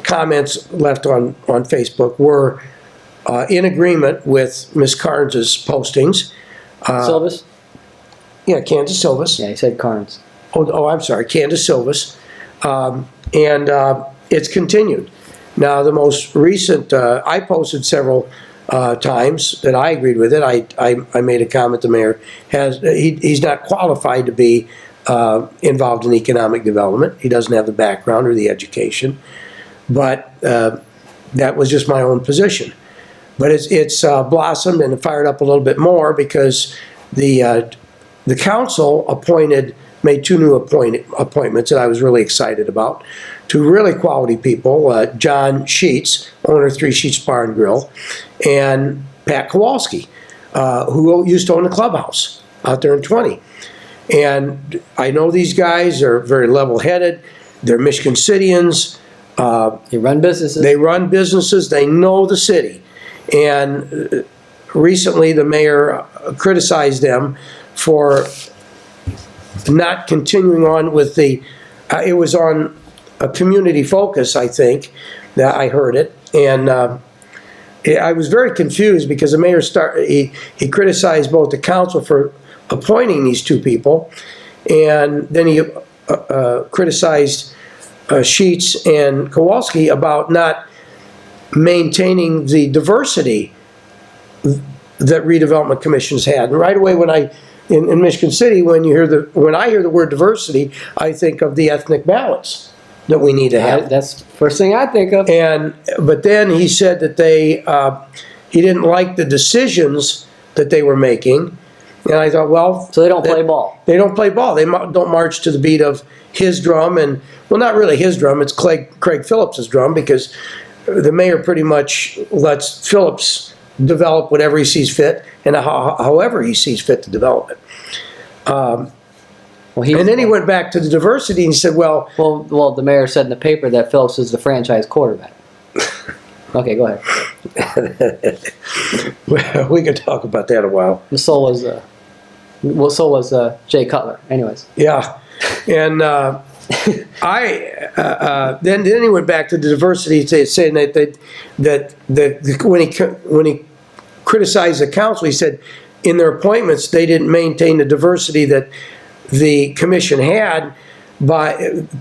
comments left on Facebook were in agreement with Ms. Carnes' postings. Silvis? Yeah, Candace Silvas. Yeah, he said Carnes. Oh, I'm sorry, Candace Silvas. And it's continued. Now, the most recent, I posted several times that I agreed with it. I made a comment the mayor he's not qualified to be involved in economic development. He doesn't have the background or the education. But that was just my own position. But it's blossomed and fired up a little bit more because the council made two new appointments that I was really excited about. Two really quality people, John Sheets, owner of 3 Sheets Bar and Grill, and Pat Kowalski, who used to own the clubhouse out there in 20. And I know these guys are very level-headed. They're Michigan Cityans. They run businesses. They run businesses. They know the city. And recently the mayor criticized them for not continuing on with it was on a community focus, I think, that I heard it. And I was very confused because the mayor he criticized both the council for appointing these two people, and then he criticized Sheets and Kowalski about not maintaining the diversity that redevelopment commissions had. And right away, in Michigan City, when I hear the word diversity, I think of the ethnic balance that we need to have. That's the first thing I think of. But then he said that he didn't like the decisions that they were making, and I thought, well, So they don't play ball. They don't play ball. They don't march to the beat of his drum, and well, not really his drum. It's Craig Phillips's drum, because the mayor pretty much lets Phillips develop whatever he sees fit and however he sees fit to develop it. And then he went back to the diversity and he said, well, the mayor said in the paper that Phillips is the franchise quarterback. Okay, go ahead. we could talk about that a while. So was Jay Cutler. Anyways. Yeah, and then he went back to the diversity, saying that when he criticized the council, he said in their appointments they didn't maintain the diversity that the commission had.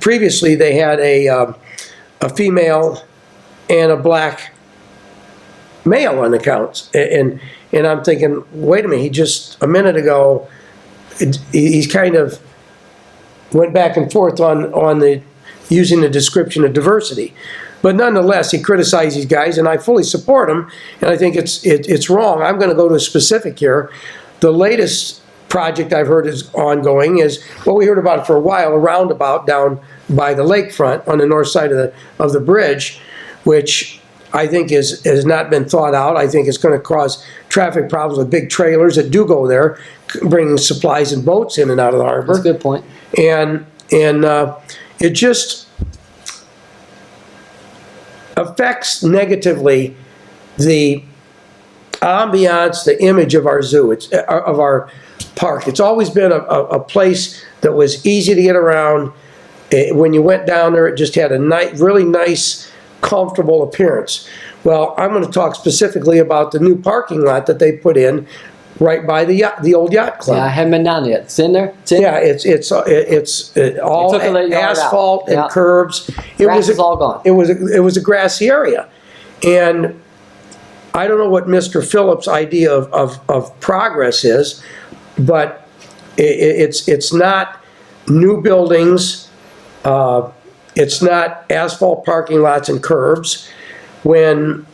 Previously they had a female and a black male on the counts, and I'm thinking, wait a minute, he just a minute ago he's kind of went back and forth on using the description of diversity. But nonetheless, he criticized these guys, and I fully support him, and I think it's wrong. I'm going to go to a specific here. The latest project I've heard is ongoing is, well, we heard about it for a while, a roundabout down by the lakefront on the north side of the bridge, which I think has not been thought out. I think it's going to cause traffic problems with big trailers that do go there, bringing supplies and boats in and out of the harbor. That's a good point. And it just affects negatively the ambiance, the image of our zoo, of our park. It's always been a place that was easy to get around. When you went down there, it just had a really nice, comfortable appearance. Well, I'm going to talk specifically about the new parking lot that they put in right by the old yacht club. Yeah, I haven't been down yet. It's in there? It's in Yeah, it's all took the yard out. asphalt and Yeah. curbs. Grass is all gone. It was a grassy area, and I don't know what Mr. Phillips' idea of progress is, but it's not new buildings. It's not asphalt parking lots and curbs. When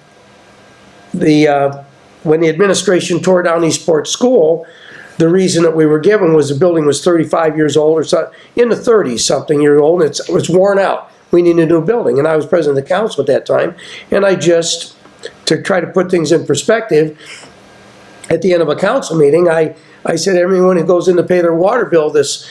the administration tore down Eastport School, the reason that we were given was the building was 35 years old, or so, in the 30s something years old, and it was worn out. We needed a new building, and I was president of the council at that time, and I just, to try to put things in perspective, at the end of a council meeting, I said everyone who goes in to pay their water bill this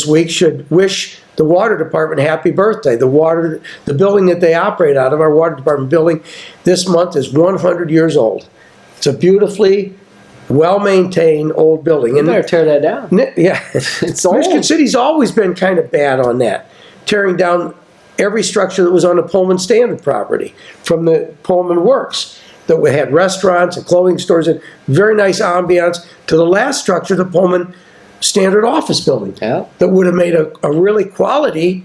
week should wish the water department happy birthday. The building that they operate out of, our water department building, this month is 100 years old. It's a beautifully well-maintained old building. You better tear that down. Yeah. It's old. Michigan City's always been kind of bad on that, tearing down every structure that was on the Pullman Standard property from the Pullman Works, that we had restaurants and clothing stores and very nice ambiance, to the last structure, the Pullman Standard office building. Yeah. That would have made a really quality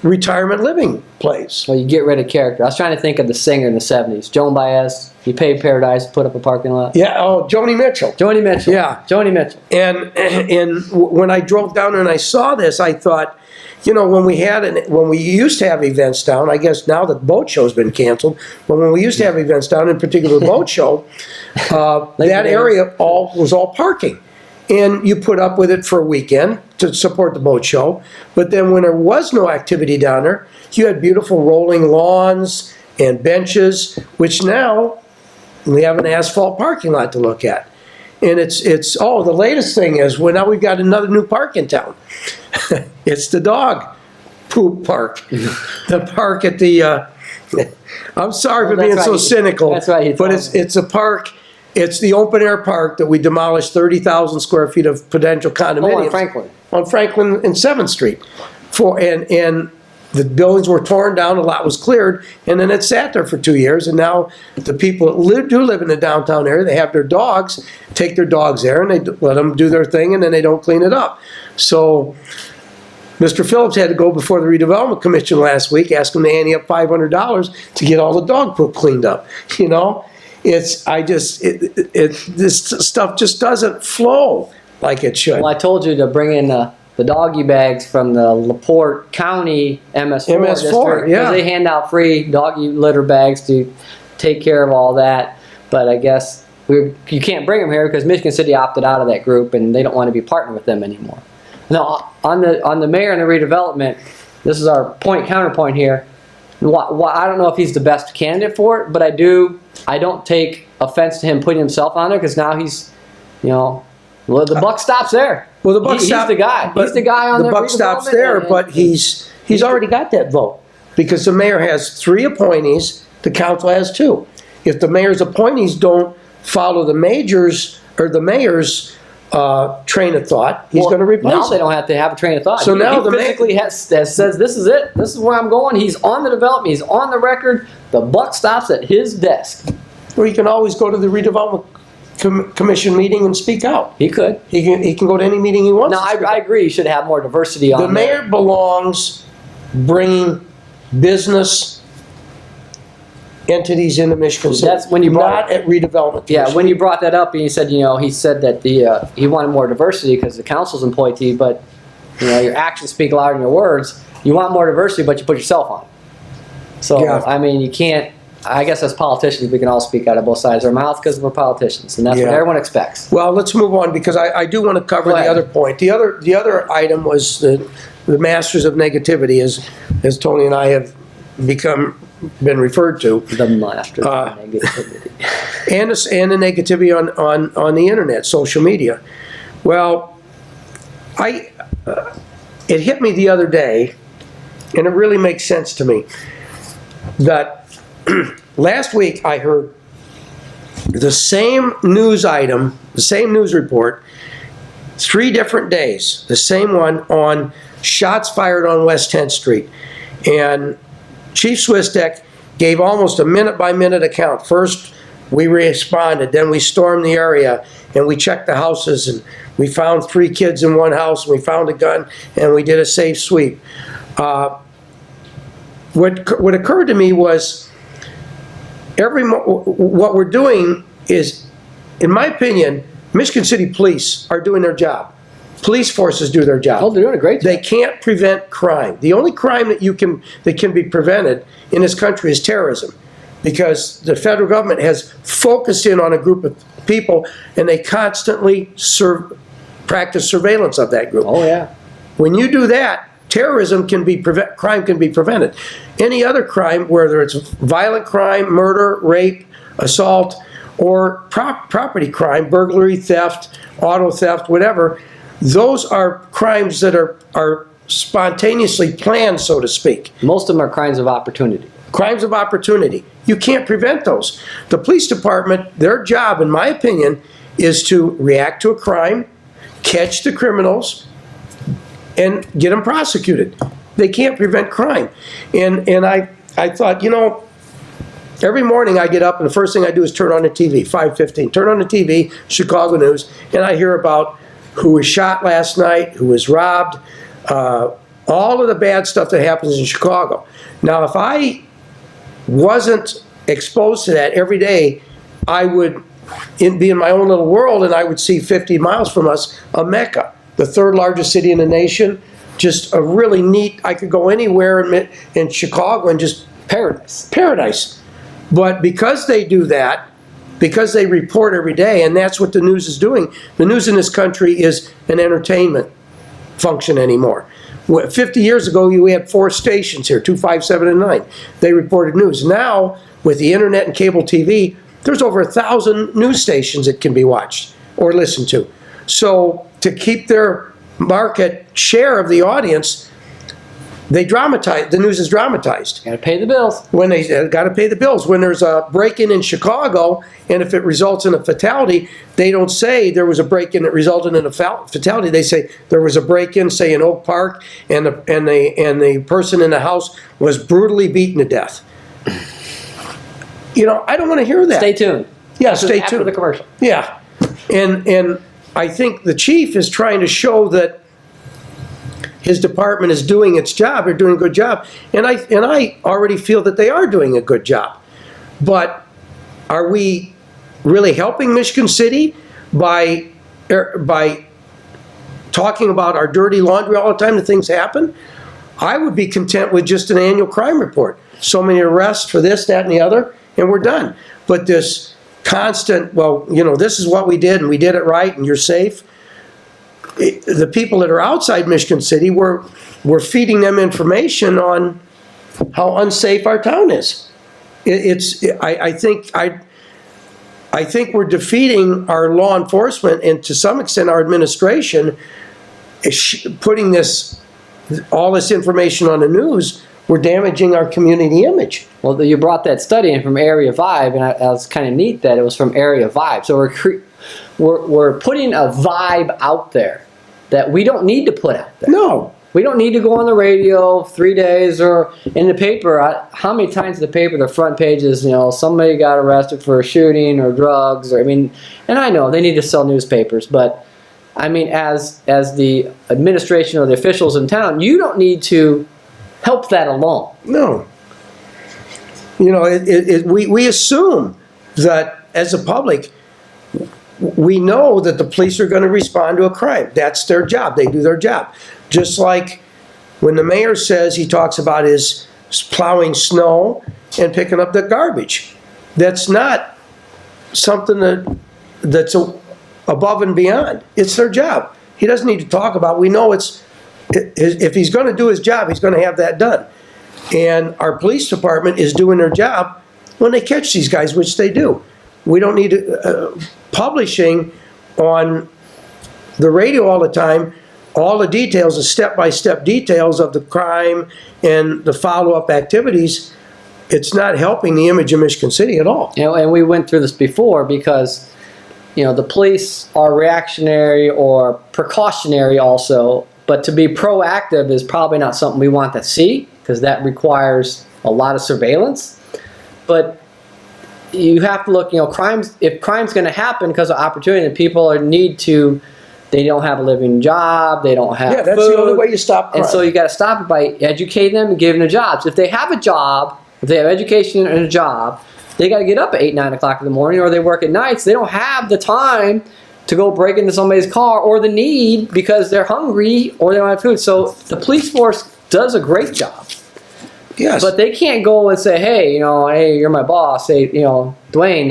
retirement living place. Well, you get rid of character. I was trying to think of the singer in the 70s. Joan Baez. He paid Paradise, put up a parking lot. Yeah, oh, Joni Mitchell. Joni Mitchell. Yeah. Joni Mitchell. And when I drove down and I saw this, I thought, you know, when we used to have events down, I guess now that boat show's been canceled, but when we used to have events down, in particular the boat show, that area was all parking. And you put up with it for a weekend to support the boat show. But then when there was no activity down there, you had beautiful rolling lawns and benches, which now we have an asphalt parking lot to look at. And the latest thing is, well, now we've got another new park in town. It's the dog poop park. The park at the, I'm sorry for being so cynical. That's right. But it's a park. It's the open air park that we demolished 30,000 square feet of potential condominiums. Oh, on Franklin. On Franklin and 7th Street. And the buildings were torn down, a lot was cleared, and then it sat there for 2 years, and now the people that do live in the downtown area, they have their dogs, take their dogs there, and they let them do their thing, and then they don't clean it up. So Mr. Phillips had to go before the redevelopment commission last week, ask him to ante up $500 to get all the dog poop cleaned up, you know? This stuff just doesn't flow like it should. Well, I told you to bring in the doggy bags from the LaPorte County MS4 district, yeah. because they hand out free doggy litter bags to take care of all that. But I guess you can't bring them here because Michigan City opted out of that group, and they don't want to be partnered with them anymore. Now, on the mayor and the redevelopment, this is our point-counterpoint here. I don't know if he's the best candidate for it, but I don't take offense to him putting himself on there, because now he's, well, the buck stops there. Well, the buck he's the guy. He's the guy on the buck stops there, but he's already got that vote, because the mayor has 3 appointees, the council has 2. If the mayor's appointees don't follow the mayor's train of thought, he's going to replace now it. they don't have to have a train of thought. So now he physically says, this is it. This is where I'm going. He's on the development. He's on the record. The buck stops at his desk. Or he can always go to the redevelopment commission meeting and speak out. He could. He can go to any meeting he wants. No, I agree. You should have more diversity on the mayor belongs bringing business entities into Michigan City. That's when you brought not at redevelopment. Yeah, when you brought that up and you said, he said that he wanted more diversity because the council's appointee, but your actions speak louder than your words. You want more diversity, but you put yourself on it. So Yeah. I mean, you can't. I guess as politicians, we can all speak out of both sides of our mouth because we're politicians, and that's what everyone expects. Well, let's move on, because I do want to cover the other point. The other item was the masters of negativity, as Tony and I have been referred to. The masters of negativity. And the negativity on the internet, social media. Well, it hit me the other day, and it really makes sense to me, that last week I heard the same news item, the same news report, 3 different days, the same one on shots fired on West 10th Street. And Chief Swistek gave almost a minute-by-minute account. First, we responded, then we stormed the area, and we checked the houses, and we found 3 kids in one house, and we found a gun, and we did a safe sweep. What occurred to me was, what we're doing is, in my opinion, Michigan City Police are doing their job. Police forces do their job. Oh, they're doing a great job. They can't prevent crime. The only crime that can be prevented in this country is terrorism, because the federal government has focused in on a group of people, and they constantly practice surveillance of that group. Oh yeah. When you do that, terrorism can be crime can be prevented. Any other crime, whether it's violent crime, murder, rape, assault, or property crime, burglary, theft, auto theft, whatever, those are crimes that are spontaneously planned, so to speak. Most of them are crimes of opportunity. Crimes of opportunity. You can't prevent those. The police department, their job, in my opinion, is to react to a crime, catch the criminals, and get them prosecuted. They can't prevent crime. And I thought, every morning I get up and the first thing I do is turn on the TV, 5:15. Turn on the TV, Chicago News, and I hear about who was shot last night, who was robbed, all of the bad stuff that happens in Chicago. Now, if I wasn't exposed to that every day, I would be in my own little world, and I would see 50 miles from us a Mecca, the 3rd largest city in the nation. Just a really neat, I could go anywhere in Chicago and just paradise. But because they do that, because they report every day, and that's what the news is doing. The news in this country is an entertainment function anymore. 50 years ago, we had 4 stations here, 2, 5, 7, and 9. They reported news. Now, with the internet and cable TV, there's over 1,000 news stations that can be watched or listened to. So to keep their market share of the audience, they dramatize. The news is dramatized. Got to pay the bills. When they got to pay the bills. When there's a break-in in Chicago, and if it results in a fatality, they don't say there was a break-in that resulted in a fatality. They say there was a break-in, say in Oak Park, and the person in the house was brutally beaten to death. I don't want to hear that. Stay tuned. Yeah, stay tuned. After the commercial. Yeah, and I think the chief is trying to show that his department is doing its job, or doing a good job, and I already feel that they are doing a good job. But are we really helping Michigan City by talking about our dirty laundry all the time that things happen? I would be content with just an annual crime report. So many arrests for this, that, and the other, and we're done. But this constant, this is what we did, and we did it right, and you're safe. The people that are outside Michigan City, we're feeding them information on how unsafe our town is. I think we're defeating our law enforcement, and to some extent our administration is putting all this information on the news. We're damaging our community image. Well, you brought that study in from Area Vibe, and I was kind of neat that it was from Area Vibe. So we're putting a vibe out there that we don't need to put out there. No. We don't need to go on the radio 3 days or in the paper. How many times in the paper, the front page is, somebody got arrested for a shooting or drugs, and I know they need to sell newspapers, but as the administration or the officials in town, you don't need to help that along. No. We assume that as a public, we know that the police are going to respond to a crime. That's their job. They do their job. Just like when the mayor says he talks about his plowing snow and picking up the garbage. That's not something that's above and beyond. It's their job. He doesn't need to talk about it. We know if he's going to do his job, he's going to have that done. And our police department is doing their job when they catch these guys, which they do. We don't need publishing on the radio all the time all the details, the step-by-step details of the crime and the follow-up activities. It's not helping the image of Michigan City at all. And we went through this before because, the police are reactionary or precautionary also, but to be proactive is probably not something we want to see because that requires a lot of surveillance. but you have to look, if crime's going to happen because of opportunity, and people they don't have a living job, they don't have that's food, the only way you stop crime. and so you got to stop it by educating them and giving them jobs. If they have a job, if they have education and a job, they got to get up at 8, 9 o'clock in the morning, or they work at nights. They don't have the time to go break into somebody's car, or the need because they're hungry or they don't have food. So the police force does a great job. Yes. But they can't go and say, hey, hey, you're my boss. Hey, Dwayne.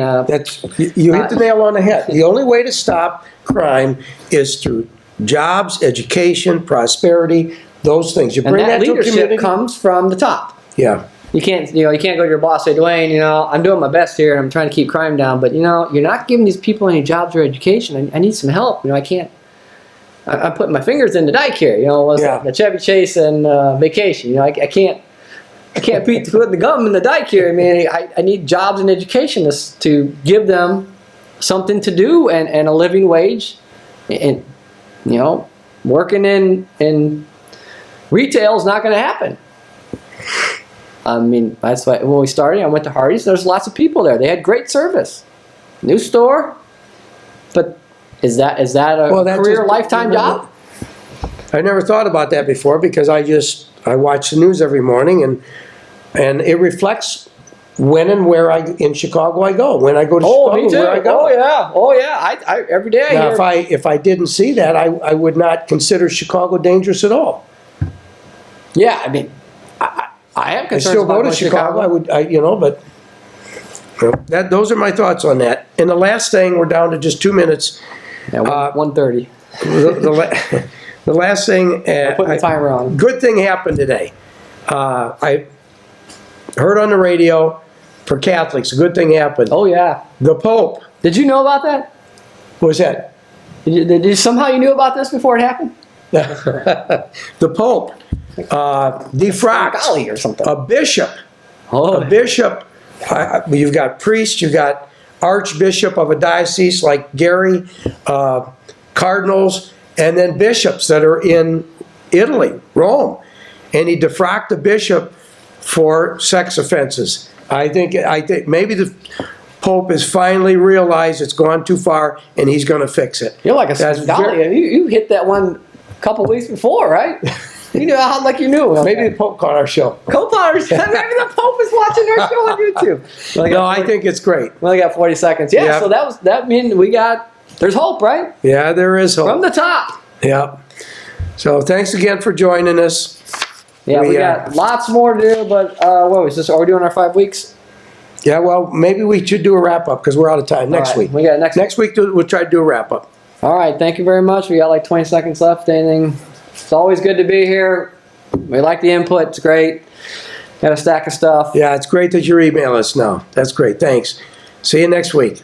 You hit the nail on the head. The only way to stop crime is through jobs, education, prosperity, those things. You and bring that that to a leadership community. comes from the top. Yeah. You can't go to your boss and say, Dwayne, I'm doing my best here and I'm trying to keep crime down, but you're not giving these people any jobs or education. I need some help. I can't. I'm putting my fingers in the dike here. The Chevy Chase and vacation. I can't beat the gum in the dike here. I need jobs and education to give them something to do and a living wage, and working in retail is not going to happen. That's why when we started, I went to Hardee's. There's lots of people there. They had great service. New store, but is that a career lifetime job? I never thought about that before because I watch the news every morning and it reflects when and where in Chicago I go. When I go to Chicago, me too. where I go. Oh yeah. I every day. Now, if I didn't see that, I would not consider Chicago dangerous at all. Yeah, I have I concerns still about go to Chicago. But those are my thoughts on that. And the last thing, we're down to just 2 minutes. Yeah, 1:30. The last thing, Put the timer on. Good thing happened today. I heard on the radio for Catholics, a good thing happened. Oh yeah. The Pope. Did you know about that? What was that? Did you somehow you knew about this before it happened? The Pope defrocks Golly or something. a bishop. Oh. A bishop. You've got priests. You've got archbishop of a diocese like Gary, cardinals, and then bishops that are in Italy, Rome, and he defrocked a bishop for sex offenses. I think maybe the Pope has finally realized it's gone too far, and he's going to fix it. You're like a golly. You hit that one a couple weeks before, right? You knew you knew. Maybe the Pope caught our show. Co-founders. Maybe the Pope is watching our show on YouTube. No, I think it's great. We only got 40 seconds. Yeah. So that means there's hope, right? Yeah, there is hope. From the top. Yeah. So thanks again for joining us. Yeah, we got lots more to do, but what was this? Are we doing our 5 weeks? Yeah, well, maybe we should do a wrap-up because we're out of time next week. We got next week. We'll try to do a wrap-up. All right, thank you very much. We got like 20 seconds left. Anything? It's always good to be here. We like the input. It's great. Got a stack of stuff. Yeah, it's great that you're emailing us now. That's great. Thanks. See you next week.